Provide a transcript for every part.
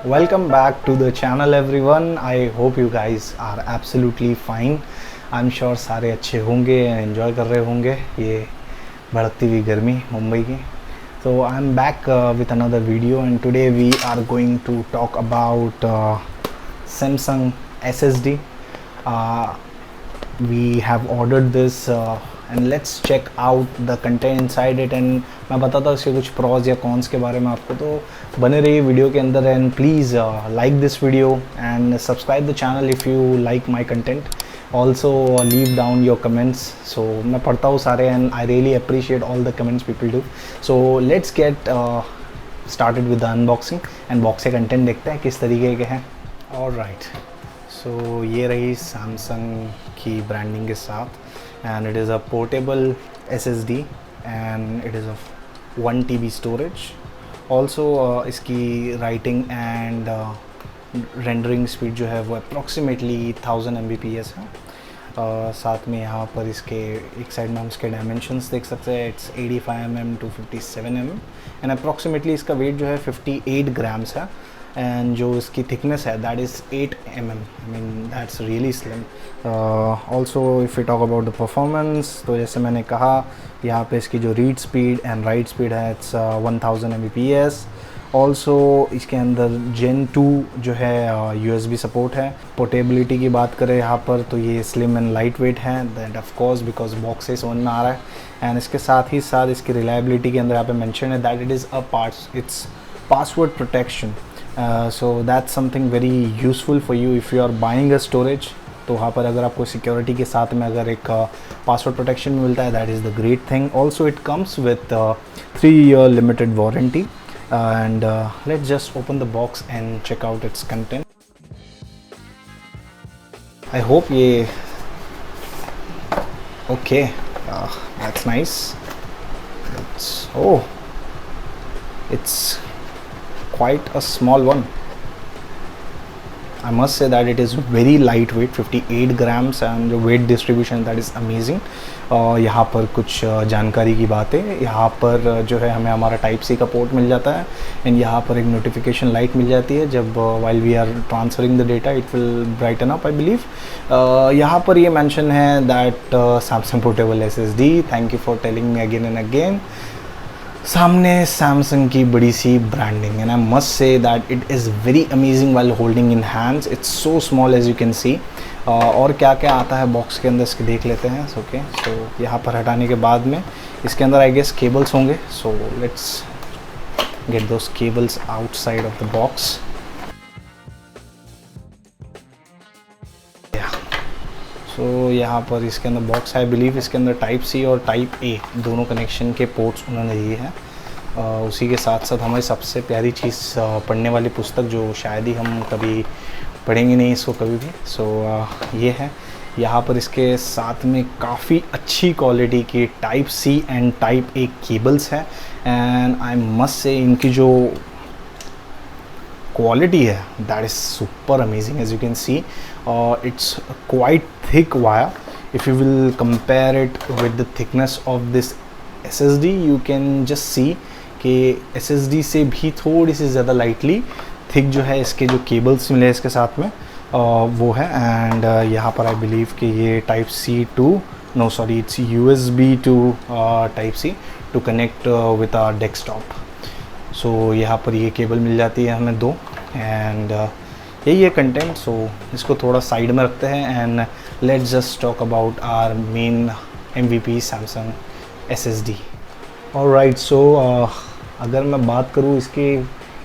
Welcome back to the channel everyone. I hope you guys are absolutely fine. I'm sure सारे अच्छे होंगे and enjoy कर रहे होंगे ये बढ़ती हुई गर्मी मुंबई की. So I'm back with another video and today we are going to talk about Samsung SSD. We have ordered this and let's check out the content inside it and मैं बताता हूँ इसके कुछ प्रॉज या कॉन्स के बारे में आपको. तो बने रहिए वीडियो के अंदर and please like this video and subscribe the channel if you like my content. Also leave down your comments. So मैं पढ़ता हूँ सारे and I really appreciate all the comments people do. So let's get started with the unboxing and box से content देखते हैं किस तरीके के हैं. ऑलराइट, सो ये रही सैमसंग की ब्रांडिंग के साथ and it is a portable SSD and it is of 1 TB storage. Also इसकी राइटिंग एंड रेंडरिंग स्पीड जो है वो अप्रॉक्सीमेटली 1000 Mbps है. साथ में यहाँ पर इसके एक साइड में हम इसके डायमेंशंस देख सकते हैं. It's 85 mm to 57 mm and approximately इसका वेट जो है 58 ग्राम्स है एंड जो इसकी थिकनेस है that is 8 mm. I mean that's really slim. Also if you talk about the performance तो जैसे मैंने कहा यहाँ पे इसकी जो read speed and right speed है इट्स 1000 Mbps. ऑल्सो इसके अंदर Gen 2 जो है USB सपोर्ट है. पोर्टेबिलिटी की बात करें यहाँ पर तो ये स्लिम एंड लाइट वेट है that of course because box से समझ में आ रहा है. एंड इसके साथ ही साथ इसकी रिलायबिलिटी के अंदर यहाँ पे मेंशन है that it is a it's password protection. So that's something very useful for you if you are buying a storage. तो वहाँ पर अगर आपको सिक्योरिटी के साथ में अगर एक पासवर्ड प्रोटेक्शन मिलता है that is the great thing. Also it comes with 3-year limited warranty and let's just open the box and check out its content. I hope ये okay that's nice. It's quite a small one. I must say that it is very lightweight, 58 grams and the weight distribution that is amazing. यहाँ पर कुछ जानकारी की बात है. यहाँ पर जो है हमें हमारा Type-C का पोर्ट मिल जाता है एंड यहाँ पर एक नोटिफिकेशन लाइट मिल जाती है जब while we are transferring the data it will brighten up I believe. यहाँ पर ये mention है that Samsung portable SSD. Thank you for telling me again and again. सामने सैमसंग की बड़ी सी branding and I must say that it is very amazing while holding in hands. It's so small as you can see. और क्या क्या आता है box के अंदर इसके देख लेते हैं. ओके, सो यहाँ पर हटाने के बाद में इसके अंदर आई गेस केबल्स होंगे. So let's get those cables outside of the box. So यहाँ पर इसके अंदर बॉक्स है. आई बिलीव इसके अंदर Type-C और Type-A दोनों कनेक्शन के पोर्ट्स उन्होंने दिए हैं. उसी के साथ साथ हमारी सबसे प्यारी चीज़ पढ़ने वाली पुस्तक जो शायद ही हम कभी पढ़ेंगे नहीं इसको कभी भी. सो ये है. यहाँ पर इसके साथ में काफ़ी अच्छी क्वालिटी की Type-C एंड Type-A केबल्स हैं एंड आई मस्ट से इनकी जो क्वालिटी है that is super amazing. As you can see it's quite thick wire. If you will compare it with the thickness of this SSD you can just see कि SSD से भी थोड़ी सी ज़्यादा lightly thick जो है इसके जो केबल्स मिले इसके साथ में वो है. एंड यहाँ पर आई बिलीव कि ये Type-C to no sorry it's USB to Type-C to connect with our desktop. सो यहाँ पर ये केबल मिल जाती है हमें 2 एंड यही है कंटेंट. सो इसको थोड़ा साइड में रखते हैं and let's just talk about our main MVP Samsung SSD. Alright, so अगर मैं बात करूँ इसके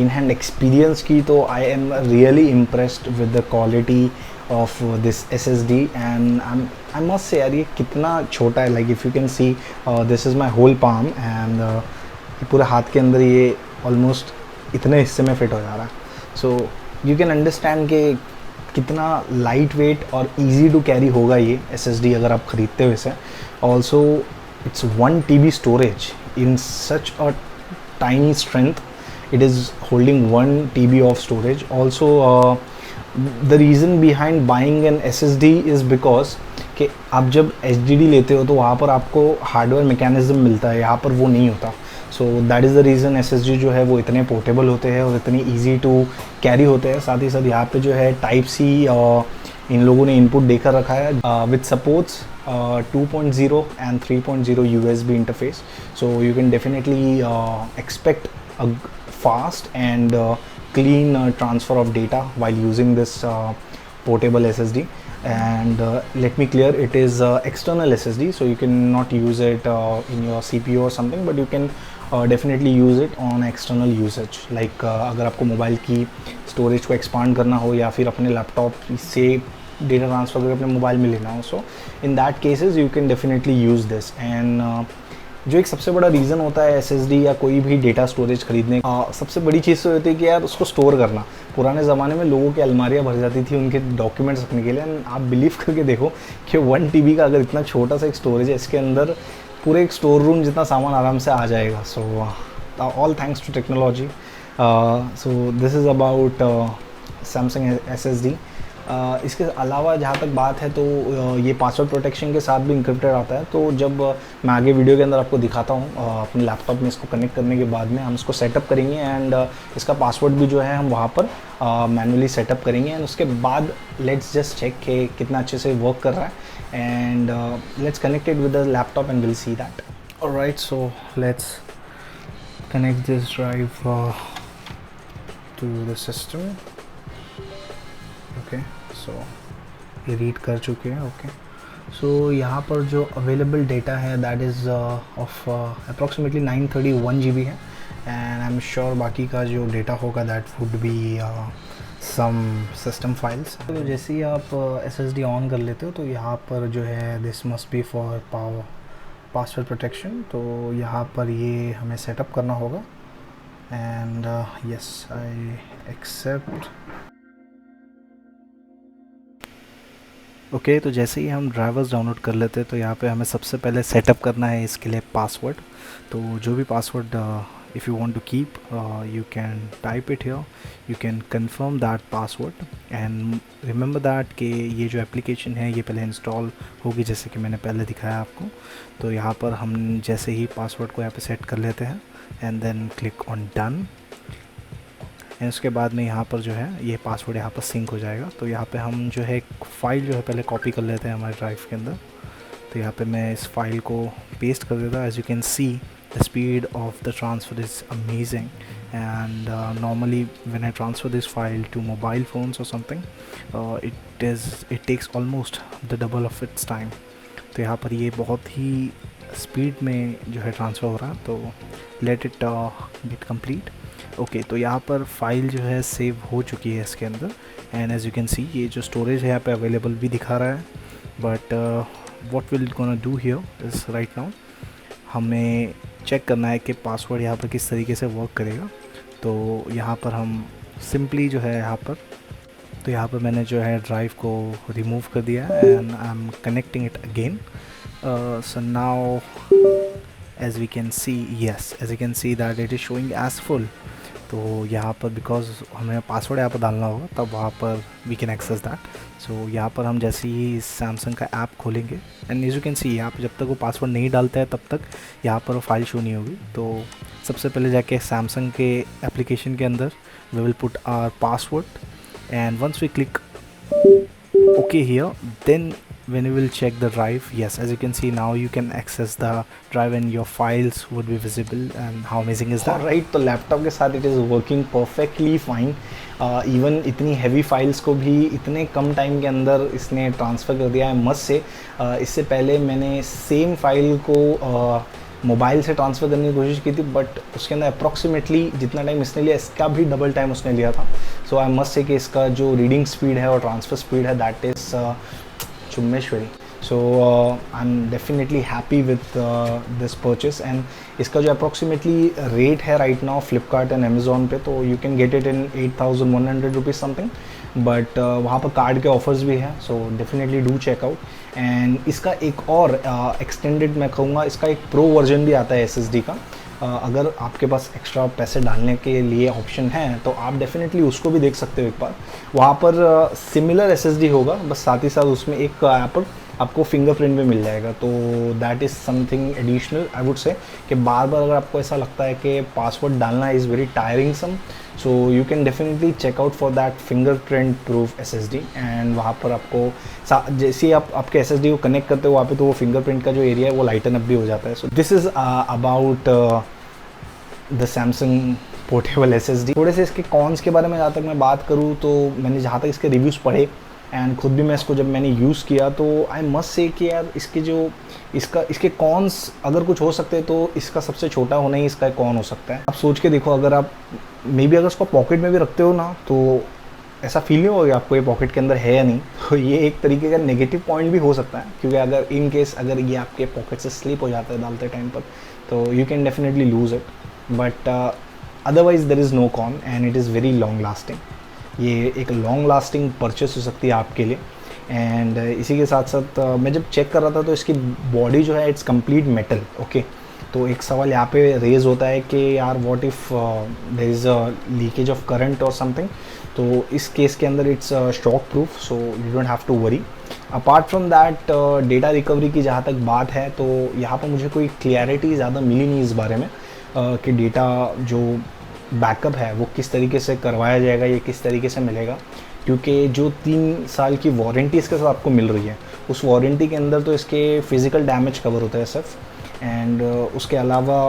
इन हैंड एक्सपीरियंस की तो I am really impressed with the quality of this SSD and I must say यार ये कितना छोटा है. Like if you can see this is my whole palm and पूरे हाथ के अंदर ये ऑलमोस्ट इतने हिस्से में फिट हो जा रहा है. सो यू कैन अंडरस्टैंड कि कितना लाइट वेट और इजी टू कैरी होगा ये SSD अगर आप ख़रीदते हो इसे. Also it's 1 TB storage in such a tiny strength. It is holding 1 TB of storage. Also the reason behind buying an SSD is because कि आप जब HDD लेते हो तो वहाँ पर आपको हार्डवेयर मैकेनिज़्म मिलता है, यहाँ पर वो नहीं होता. So that is the reason SSD जो है वो इतने पोर्टेबल होते हैं और इतनी ईजी टू कैरी होते हैं। साथ ही साथ यहाँ पे जो है टाइप सी इन लोगों ने इनपुट देकर रखा है with supports 2.0 and 3.0 USB interface. So you can definitely expect a fast and clean transfer of data while using this portable SSD. And let me clear, it is external SSD, so you cannot use it in your CPU or something, but you can definitely use it on external usage, like अगर आपको mobile की storage को expand करना हो या फिर अपने laptop से डेटा ट्रांसफ़र करके अपने मोबाइल में लेना हो, so in that cases you can definitely use this. And जो एक सबसे बड़ा रीज़न होता है SSD या कोई भी डेटा स्टोरेज खरीदने का, सबसे बड़ी चीज़ तो होती है कि यार उसको स्टोर करना। पुराने ज़माने में लोगों की अलमारियाँ भर जाती थी उनके डॉक्यूमेंट्स रखने के लिए। एंड आप बिलीव करके देखो कि 1 TB का अगर इतना छोटा सा एक स्टोरेज है, इसके अंदर पूरे एक स्टोर रूम जितना सामान आराम से आ जाएगा। So all thanks to technology. So this is about Samsung SSD। इसके अलावा जहाँ तक बात है तो ये पासवर्ड प्रोटेक्शन के साथ भी इंक्रिप्टेड आता है। तो जब मैं आगे वीडियो के अंदर आपको दिखाता हूँ अपने लैपटॉप में इसको कनेक्ट करने के बाद में हम इसको सेटअप करेंगे एंड इसका पासवर्ड भी जो है हम वहाँ पर मैनुअली सेटअप करेंगे। एंड उसके बाद लेट्स जस्ट चेक कि कितना अच्छे से वर्क कर रहा है and let's connected with the laptop and will see that. Alright, so let's connect this drive to the system. Okay, so ये रीड कर चुके हैं। ओके, सो यहाँ पर जो अवेलेबल डेटा है that is of approximately 931 GB है। And I am sure बाकी का जो डेटा होगा that would be some system files. तो जैसे ही आप SSD ऑन कर लेते हो तो यहाँ पर जो है this must be for password protection, तो यहाँ पर ये हमें सेटअप करना होगा। And yes, I accept. Okay, तो जैसे ही हम ड्राइवर्स डाउनलोड कर लेते हैं तो यहाँ पे हमें सबसे पहले सेटअप करना है इसके लिए पासवर्ड। तो जो भी password if you want to keep you can type it here, you can confirm that password and remember that कि ये जो एप्लीकेशन है ये पहले इंस्टॉल होगी जैसे कि मैंने पहले दिखाया आपको। तो यहाँ पर हम जैसे ही पासवर्ड को यहाँ पे सेट कर लेते हैं and then click on done. And उसके बाद में यहाँ पर जो है ये पासवर्ड यहाँ पर सिंक हो जाएगा। तो यहाँ पे हम जो है एक फ़ाइल जो है पहले कॉपी कर लेते हैं हमारे ड्राइव के अंदर। तो यहाँ पे मैं इस फाइल को पेस्ट कर देता हूँ। As you can see the speed of the transfer is amazing and normally when I transfer this file to mobile phones और something it takes almost the double of its time. तो यहाँ पर ये बहुत ही speed में जो है transfer हो रहा है। तो let it get complete. Okay, तो यहाँ पर फाइल जो है सेव हो चुकी है इसके अंदर। And as you can see ये जो स्टोरेज है यहाँ पे अवेलेबल भी दिखा रहा है। But what will gonna do here is right now हमें चेक करना है कि पासवर्ड यहाँ पर किस तरीके से वर्क करेगा। तो यहाँ पर हम सिंपली जो है यहाँ पर मैंने जो है ड्राइव को रिमूव कर दिया and I am connecting it again. So now as we can see, yes, as you can see that it is showing as full। तो यहाँ पर बिकॉज हमें पासवर्ड यहाँ पर डालना होगा तब वहाँ पर we can access that. So यहाँ पर हम जैसे ही सैमसंग का ऐप खोलेंगे and as you can see यहाँ पर जब तक वो पासवर्ड नहीं डालता है तब तक यहाँ पर वो फाइल शो नहीं होगी। तो सबसे पहले जाके सैमसंग के एप्लीकेशन के अंदर we will put our password and once we click okay here then when you will check the drive, yes, as you can see now you can access the drive and your files would be visible। and how amazing is that, right? तो laptop के साथ it is working perfectly fine। Even इतनी heavy files को भी इतने कम time के अंदर इसने ट्रांसफ़र कर दिया है मस्त से। इससे पहले मैंने सेम फाइल को मोबाइल से ट्रांसफ़र करने की कोशिश की थी बट उसके अंदर अप्रॉक्सीमेटली जितना टाइम इसने लिया इसका भी डबल टाइम उसने लिया था। सो आई मस्ट से कि इसका जो रीडिंग स्पीड है और ट्रांसफ़र स्पीड है दैट इज़ चुम्मेश्वरी। So I am definitely happy with this purchase. And इसका जो अप्रॉक्सीमेटली रेट है right now Flipkart and Amazon पे तो you can get it in 8,100 rupees something. But वहाँ पर कार्ड के ऑफर्स भी हैं, so definitely do checkout. And इसका एक और एक्सटेंडेड मैं कहूँगा इसका एक प्रो वर्जन भी आता है SSD का। अगर आपके पास एक्स्ट्रा पैसे डालने के लिए ऑप्शन है तो आप डेफिनेटली उसको भी देख सकते हो एक बार। वहाँ पर सिमिलर SSD होगा बस साथ ही साथ उसमें एक यहाँ पर आपको फिंगरप्रिंट भी मिल जाएगा। तो that is something additional I would say, कि बार बार अगर आपको ऐसा लगता है कि पासवर्ड डालना is very tiring some, so you can definitely check out for that fingerprint proof SSD। And वहाँ पर आपको जैसे ही आप आपके SSD को कनेक्ट करते हो वहाँ पे, तो वो फिंगरप्रिंट का जो एरिया है वो लाइटन अप भी हो जाता है। सो this is about the Samsung portable SSD। थोड़े से इसके कॉन्स के बारे में जहाँ तक मैं बात करूँ, तो मैंने जहाँ तक इसके रिव्यूज़ पढ़े एंड खुद भी मैं इसको जब मैंने यूज़ किया, तो आई मस्ट से कि यार इसके कॉन्स अगर कुछ हो सकते हैं तो इसका सबसे छोटा होना ही इसका कॉन हो सकता है। आप सोच के देखो, अगर आप मे बी अगर इसको पॉकेट में भी रखते हो ना, तो ऐसा फील नहीं होगा आपको ये पॉकेट के अंदर है या नहीं। तो ये एक तरीके का नेगेटिव पॉइंट भी हो सकता है, क्योंकि अगर इन केस अगर ये आपके पॉकेट से स्लिप हो जाता है डालते टाइम पर, तो you can definitely lose it. But otherwise there is no con and it is very long lasting. ये एक लॉन्ग लास्टिंग परचेस हो सकती है आपके लिए। एंड इसी के साथ साथ मैं जब चेक कर रहा था, तो इसकी बॉडी जो है इट्स कंप्लीट मेटल। ओके, तो एक सवाल यहाँ पे रेज होता है कि यार what if there is a leakage of current और समथिंग। तो इस केस के अंदर it's shock proof, so you don't have to worry. Apart from that, data recovery की जहाँ तक बात है, तो यहाँ पर मुझे कोई क्लियरिटी ज़्यादा मिली नहीं इस बारे में कि डेटा जो बैकअप है वो किस तरीके से करवाया जाएगा, ये किस तरीके से मिलेगा। क्योंकि जो 3 साल की वारंटी इसके साथ आपको मिल रही है, उस वारंटी के अंदर तो इसके फिज़िकल डैमेज कवर होता है सिर्फ। एंड उसके अलावा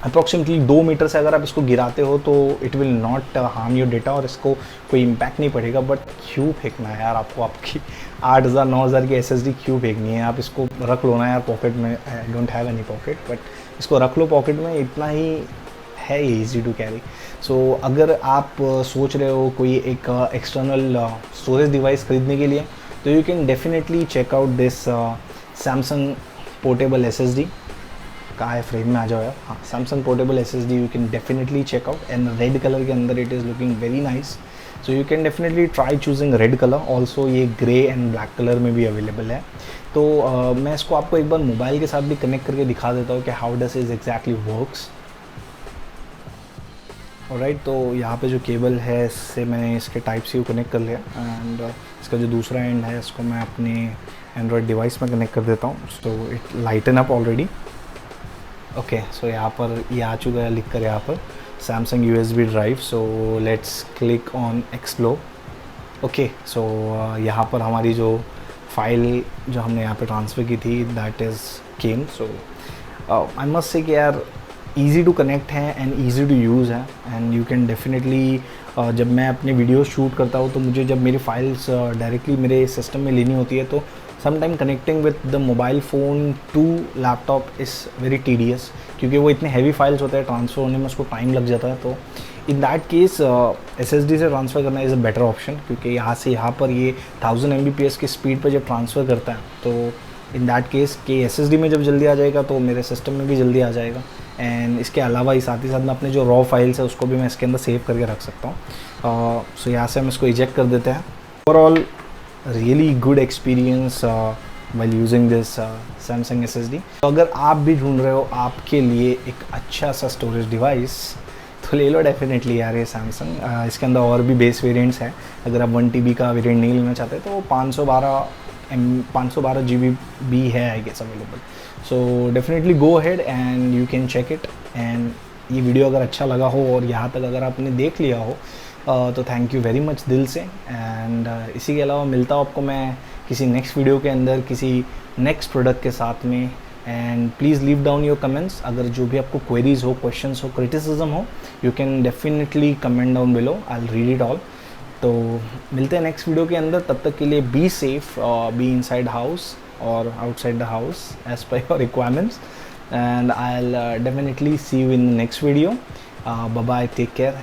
अप्रॉक्सीमेटली 2 मीटर से अगर आप इसको गिराते हो तो it will not harm your data और इसको कोई इम्पैक्ट नहीं पड़ेगा। बट क्यों फेंकना है यार आपको, आपकी 8,000 9,000 की SSD क्यों फेंकनी है? आप इसको रख लो ना यार पॉकेट में। I don't have any pocket, but इसको रख लो पॉकेट में, इतना ही है ये ईजी टू कैरी। सो अगर आप सोच रहे हो कोई एक एक्सटर्नल स्टोरेज डिवाइस खरीदने के लिए, तो you can definitely check out this Samsung portable SSD। कहाँ है, फ्रेम में आ जाओ यार। हाँ, Samsung portable SSD you can definitely check out and red colour के अंदर it is looking very nice. So you can definitely try choosing red colour. Also ये ग्रे एंड ब्लैक कलर में भी अवेलेबल है। तो मैं इसको आपको एक बार मोबाइल के साथ भी कनेक्ट करके दिखा देता हूँ कि how does is exactly works. Alright, तो यहाँ पे जो केबल है इससे मैंने इसके टाइप सी को कनेक्ट कर लिया एंड इसका जो दूसरा एंड है इसको मैं अपने एंड्रॉयड डिवाइस में कनेक्ट कर देता हूँ। So it lighten up already. Okay, so यहाँ पर ये आ चुका है लिख कर यहाँ पर Samsung USB drive. So let's click on explore. Okay, so यहाँ पर हमारी जो फाइल जो हमने यहाँ पे ट्रांसफ़र की थी that is came. So I must से कि यार ईज़ी टू कनेक्ट है एंड ईज़ी टू यूज़ है। एंड यू कैन डेफिनेटली जब मैं अपने वीडियो शूट करता हूँ, तो मुझे जब मेरी फाइल्स डायरेक्टली मेरे सिस्टम में लेनी होती है, तो sometime connecting with the mobile phone to laptop is very tedious, क्योंकि वो इतने हैवी फाइल्स होते हैं, ट्रांसफ़र होने में उसको टाइम लग जाता है। तो इन दैट केस SSD से ट्रांसफ़र करना इज़ अ बेटर ऑप्शन, क्योंकि यहाँ से यहाँ पर ये 1000 Mbps की स्पीड पर जब ट्रांसफ़र करता है, तो इन दैट केस के SSD में जब जल्दी आ जाएगा तो मेरे सिस्टम में भी जल्दी आ जाएगा। एंड इसके अलावा ही साथ मैं अपने जो रॉ फाइल्स है उसको भी मैं इसके अंदर सेव करके रख सकता हूँ। सो यहाँ से हम इसको इजेक्ट कर देते हैं। Overall really good experience while using this Samsung SSD। तो अगर आप भी ढूंढ रहे हो आपके लिए एक अच्छा सा स्टोरेज डिवाइस, तो ले लो डेफिनेटली यार ये सैमसंग। इसके अंदर और भी बेस वेरिएंट्स हैं। अगर आप 1 TB का वेरिएंट नहीं लेना चाहते तो 512 GB भी है I guess available. So definitely go ahead and you can check it. And ये वीडियो अगर अच्छा लगा हो और यहाँ तक अगर आपने देख लिया हो तो थैंक यू वेरी मच दिल से। एंड इसी के अलावा मिलता हूँ आपको मैं किसी नेक्स्ट वीडियो के अंदर किसी नेक्स्ट प्रोडक्ट के साथ में। And please leave down your comments. अगर जो भी आपको क्वेरीज हो, क्वेश्चंस हो, क्रिटिसिज्म हो, you can definitely comment down below, I will read it all. तो मिलते हैं नेक्स्ट वीडियो के अंदर। तब तक के लिए be safe, be inside house और outside the house as per your requirements. And I will definitely see you in the next video. Bye bye, take care.